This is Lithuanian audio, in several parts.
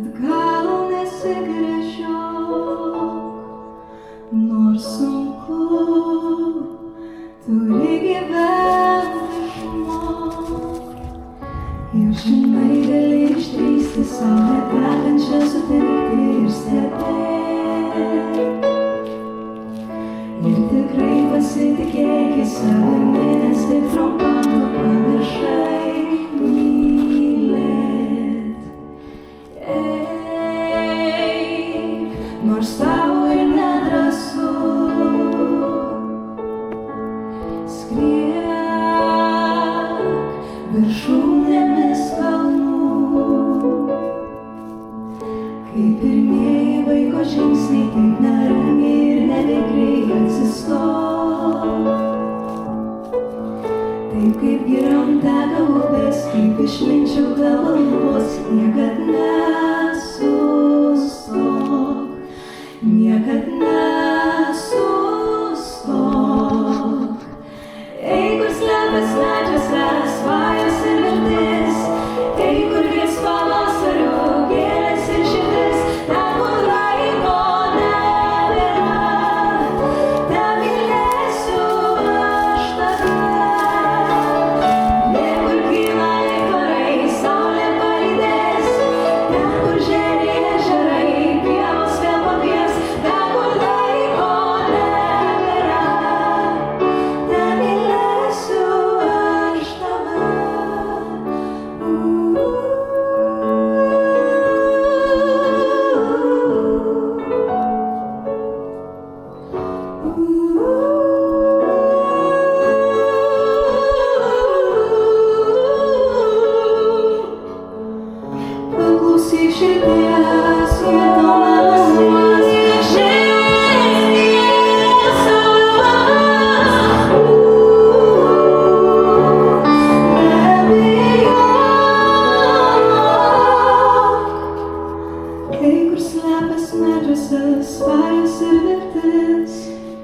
Atgal nesigręžiok, nors sunku, turi gyventi išmok. Jau žinai, gali išdrįsti saulę tekančią sutikti ir stebėti. Ir tikrai pasitikėk į savimi, nes tik trumpam tu pamiršai mylėt. Nors tau ir nedrąsu, skriek viršūnėmis kalnų. Kaip pirmieji vaiko žingsniai, taip neramiai ir nevikriai atsistok. Taip kaip giriom teka upės, kaip išminčių galvos, niekad nesustok. Niekad nesustok. Eik, kur slepias medžiuose svajos ir viltis, eik, kur vis pavasarių gėlės ir širdis, ten, kur laiko nebėra, ten mylėsiu aš tave. Niekur kyla aitvarai, saulė palydės, ten, kur žėri ežerai, pievos vėl pavies, ten, kur laiko nebėra, ten mylėsiu aš tave. Paklausyk širdies, giedodamas eik, kur slepias medžiuose svajos ir viltis,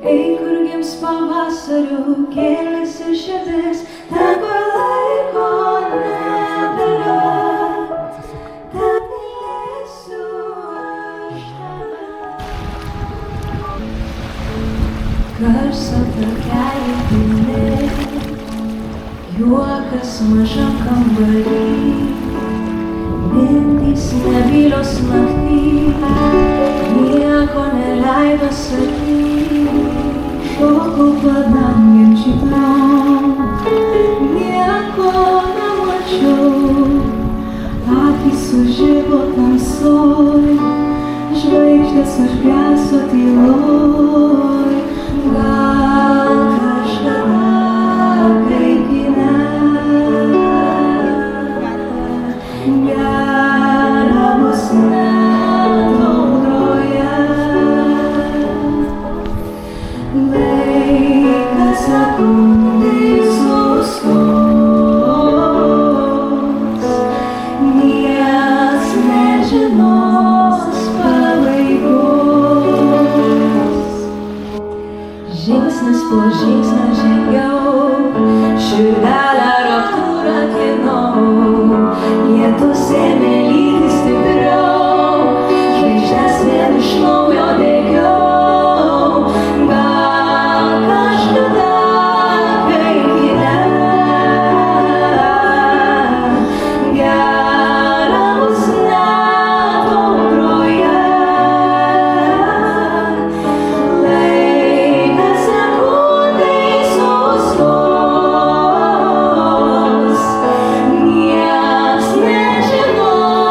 eik, kur gims pavasario gėlės ir širdis, ten, kur laiko nebėra, ten mylėsiu aš tave. Garso takeliai pilni, juokas mažam kambary, mintys nebylios naktį, nieko neleido sakyti. Šokau padangėm žydrom, nieko nemačiau, akys sužibo tamsoj, žvaigždės užgeso tyloj. Gal kažkada, kaip kine, gera bus net audroje. Laikas sekundei sustos, nieks nežinos pabaigos. Žingsnis po žingsnio žengiau, širdelę raktūrą kinau, lietus ėmė lyti stipriau, žvaigždes vėl iš naujo degiau. Gal kažkada, kai kine, gera bus net audroje. Laikas sekundei sustos, nieks nežinos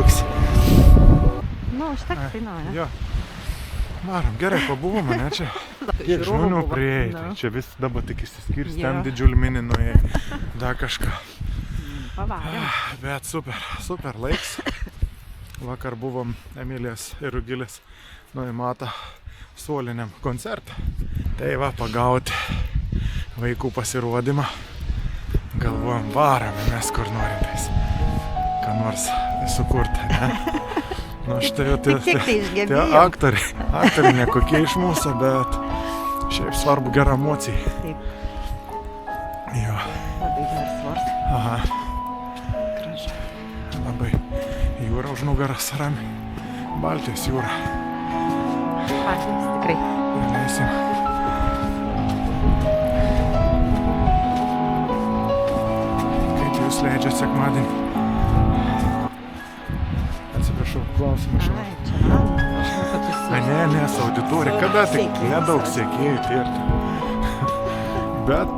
pasidžiaugsi. Nu, užteks tai, nu, ne? Jo. Varom, gerai pabuvome, ne čia? Kiek žmonių prieėjai, tai čia vis dabar tik išsiskirs, ten didžiulį minį nuėjai, dar kažką. Pavarėm. Bet super laiks. Vakar buvom Emilijos ir Rugilės nuimata soliniam koncertą. Tai va, pagauti vaikų pasirodymą. Galvojam, varame mes kur norim ką nors sukurti, ne? Nu, štai jau tie aktoriai nekokie iš mūsų, bet šiaip svarbu gera emocija. Taip. Jo. Labai geras svars. Aha. Gražu. Labai. Jūra už nugaras rami. Baltijos jūra. Patys tikrai. Leisim. Kaip jūs leidžiat sekmadienį? Atsiprašau, klausimas. Ai, čia man. Aš žinau, kad tu su... Ne, su auditorija. Kada tik nedaug sekėjų tirti. Bet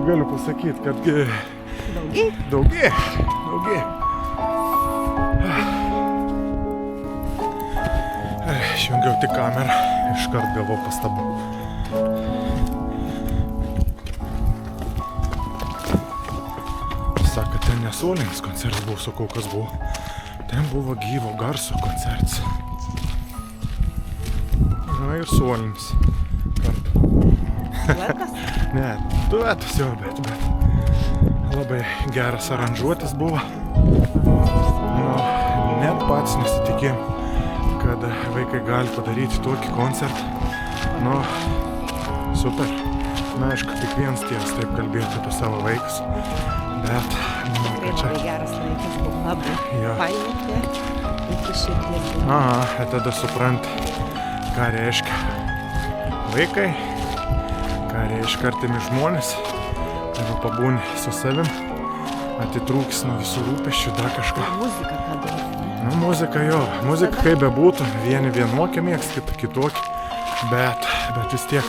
galiu pasakyti, kad Daugiai. Išjungiau tik kamerą, iškart gavau pastabų. Sako, ten nesolinis koncertas buvo, sakau, kas buvo. Ten buvo gyvo garso koncertas. Na ir solinis. Duetas? Ne, duetas jau, bet labai geras aranžuotis buvo. Nu, net pats nesitikėjom, kad vaikai gali padaryti tokį koncertą. Nu, super. Na, aišku, tik vienas ties taip kalbėti apie savo vaikus. Bet, manau, Tikrai kad čia... labai geras laikas buvo. Labai Jo. pajautė. Iki širdies buvo. Aha, tada supranti, ką reiškia vaikai, ką reiškia artimi žmonės. Jeigu pabūni su savim, atitrūks nuo visų rūpesčių, dar kažką. Muzika ką darė. Nu, muzika jo, muzika kaip bebūtų, vieni vienokie mėgs, kiti kitokie, bet vis tiek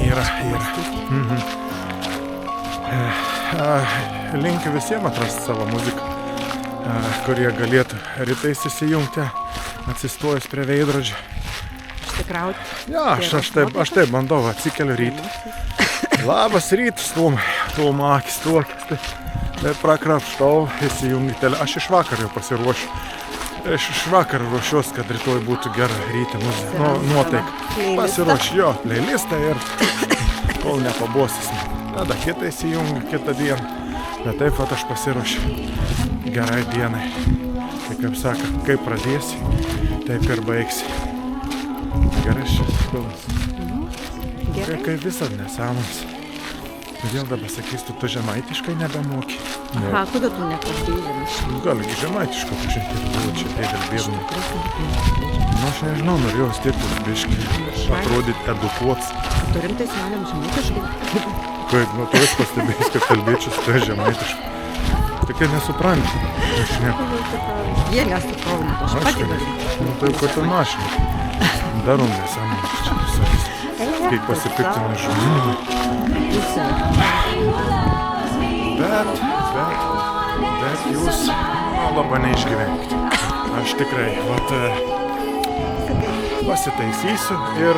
yra. Linkiu visiems atrasti savo muziką, kurie galėtų rytais įsijungti, atsistojus prie veidrodžio. Išsikrauti. Ja, aš taip bandau, atsikeliu rytą. Labas rytas, Toma akis tuokis. Tai prakrapštau, įsijungi telę. Aš iš vakar jau pasiruošiu. Aš iš vakar ruošiuos, kad rytoj būtų gera rytė muzika. Nuotaika. Pasiruošiu jo playlistą ir kol nepabosis. Tada kitą įsijungi, kitą dieną. Bet taip pat aš pasiruošiu gerai dienai. Tai kaip sako, kaip pradėsi, taip ir baigsi. Gerai šis filmas. Kaip visad nesąmonės. Kodėl dabar sakys, tu žemaitiškai nebemoki? Aha, kodėl tu nekalbėjai? Galgi žemaitiškai pažiūrėti, buvo čia tie kalbėdami. Nu, aš nežinau, norėjau stiprus biškį, atrodyti edukuots. Tu rimtai su manim žemaitiškai? Kaip, nu, tu esi pastebėjęs, kad kalbėčiau su tai žemaitiškai. Tik tai nesupranti. Aš nieko. Jie nesupranta, aš pati galiu. Nu, tai kur tu mašinai. Darom nesąmonės čia visokiais. Kaip pasipiktina žmonių. Bet jūs labai neišgyvenkite. Aš tikrai pasitaisysiu ir